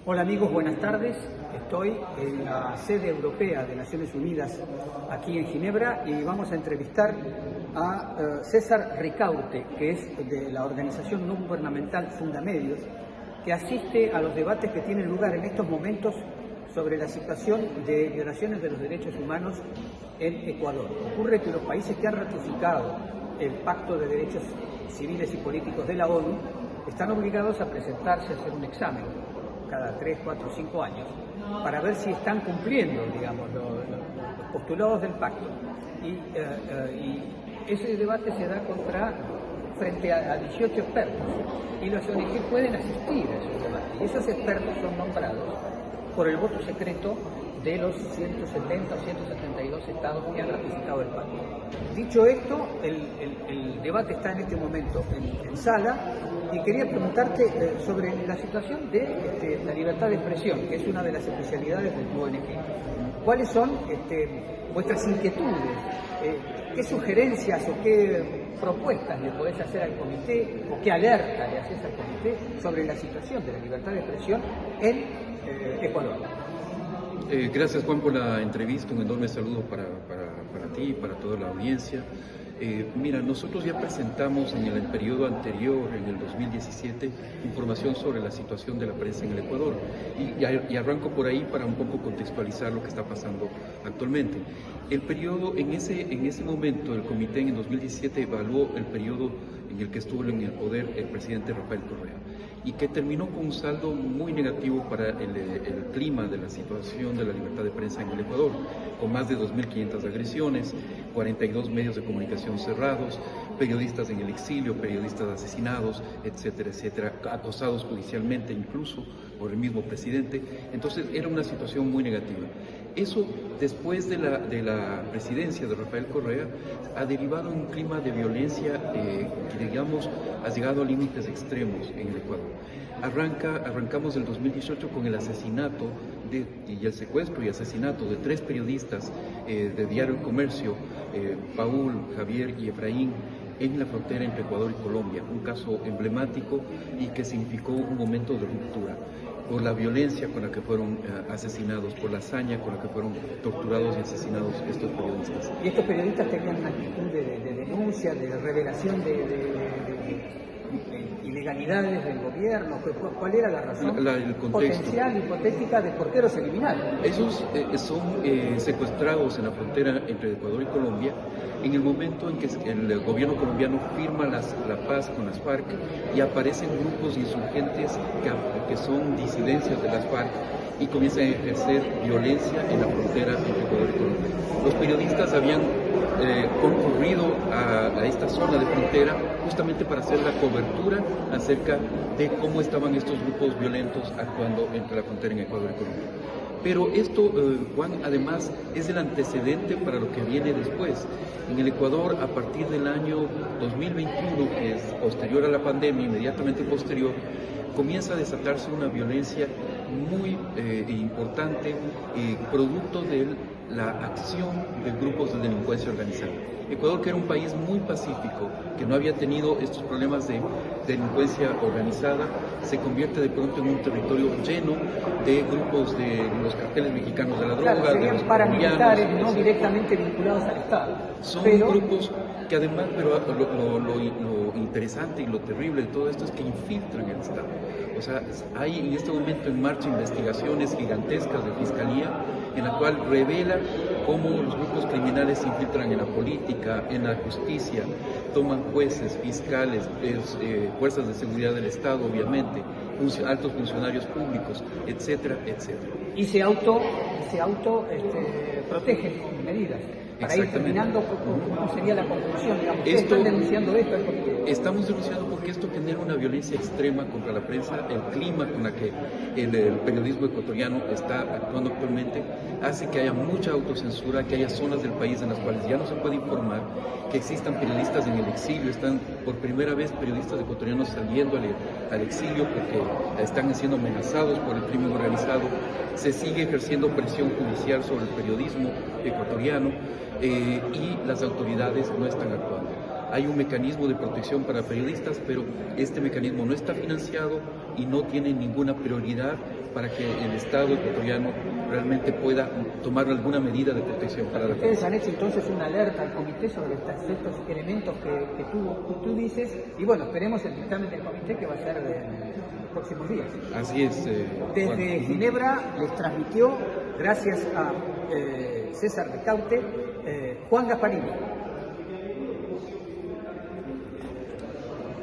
Hola amigos, buenas tardes. Estoy en la sede europea de Naciones Unidas aquí en Ginebra y vamos a entrevistar a César Ricaurte, que es de la organización no gubernamental Fundamedios, que asiste a los debates que tienen lugar en estos momentos sobre la situación de violaciones de los derechos humanos en Ecuador. Ocurre que los países que han ratificado el Pacto de Derechos Civiles y Políticos de la ONU están obligados a presentarse a hacer un examen cada 3, 4, 5 años, para ver si están cumpliendo, digamos, los postulados del pacto. Y ese debate se da frente a 18 expertos, y los ONG pueden asistir a esos debates. Y esos expertos son nombrados por el voto secreto de los 170 o 172 estados que han ratificado el pacto. Dicho esto, el debate está en este momento en sala, y quería preguntarte sobre la situación de la libertad de expresión, que es una de las especialidades del ONG. ¿Cuáles son vuestras inquietudes? ¿Qué sugerencias o qué propuestas le podés hacer al comité, o qué alerta le haces al comité sobre la situación de la libertad de expresión en Ecuador? Gracias, Juan, por la entrevista. Un enorme saludo para ti y para toda la audiencia. Mira, nosotros ya presentamos en el periodo anterior, en el 2017, información sobre la situación de la prensa en el Ecuador. Y arranco por ahí para un poco contextualizar lo que está pasando actualmente. El periodo, en ese momento, el comité en el 2017 evaluó el periodo en el que estuvo en el poder el presidente Rafael Correa, y que terminó con un saldo muy negativo para el clima de la situación de la libertad de prensa en el Ecuador, con más de 2.500 agresiones, 42 medios de comunicación cerrados, periodistas en el exilio, periodistas asesinados, etcétera, etcétera, acosados judicialmente incluso por el mismo presidente. Entonces era una situación muy negativa. Eso, después de la presidencia de Rafael Correa, ha derivado en un clima de violencia que, digamos, ha llegado a límites extremos en el Ecuador. Arrancamos el 2018 con el asesinato y el secuestro y asesinato de 3 periodistas de Diario El Comercio, Paul, Javier y Efraín, en la frontera entre Ecuador y Colombia, un caso emblemático y que significó un momento de ruptura por la violencia con la que fueron asesinados, por la hazaña con la que fueron torturados y asesinados estos periodistas. ¿Y estos periodistas tenían una actitud de denuncia, de revelación de ilegalidades del gobierno? ¿Cuál era la razón El contexto potencial, hipotética, de por qué los eliminaron? Esos son secuestrados en la frontera entre Ecuador y Colombia en el momento en que el gobierno colombiano firma la paz con las FARC, y aparecen grupos insurgentes que son disidencias de las FARC y comienzan a ejercer violencia en la frontera entre Ecuador y Colombia. Los periodistas habían concurrido a esta zona de frontera justamente para hacer la cobertura acerca de cómo estaban estos grupos violentos actuando entre la frontera en Ecuador y Colombia. Pero esto, Juan, además es el antecedente para lo que viene después. En el Ecuador, a partir del año 2021, que es posterior a la pandemia, inmediatamente posterior, comienza a desatarse una violencia muy importante, producto de la acción de grupos de delincuencia organizada. Ecuador, que era un país muy pacífico, que no había tenido estos problemas de delincuencia organizada, se convierte de pronto en un territorio lleno de grupos de los carteles mexicanos de la droga, claro, de los paramilitares, no directamente vinculados al Estado. Son grupos que además, pero lo interesante y lo terrible de todo esto es que infiltran el Estado. O sea, hay en este momento en marcha investigaciones gigantescas de Fiscalía, en la cual revela cómo los grupos criminales se infiltran en la política, en la justicia, toman jueces, fiscales, fuerzas de seguridad del Estado, obviamente, altos funcionarios públicos, etcétera, etcétera. Y se auto protegen con medidas. Para ir terminando, ¿cómo sería la conclusión? Digamos, ¿están denunciando esto? Estamos denunciando porque esto genera una violencia extrema contra la prensa. El clima con la que el periodismo ecuatoriano está actuando actualmente hace que haya mucha autocensura, que haya zonas del país en las cuales ya no se puede informar, que existan periodistas en el exilio. Están por primera vez periodistas ecuatorianos saliendo al exilio porque están siendo amenazados por el crimen organizado. Se sigue ejerciendo presión judicial sobre el periodismo ecuatoriano. Y las autoridades no están actuando. hay un mecanismo de protección para periodistas, pero este mecanismo no está financiado y no tiene ninguna prioridad para que el Estado ecuatoriano realmente pueda tomar alguna medida de protección para la Ustedes han hecho entonces una alerta al comité sobre estos elementos que tú dices, y bueno, esperemos el dictamen del comité que va a ser en los próximos días. Así es. Desde Juan. Ginebra les transmitió, gracias a César Ricaurte, Juan Gasparini.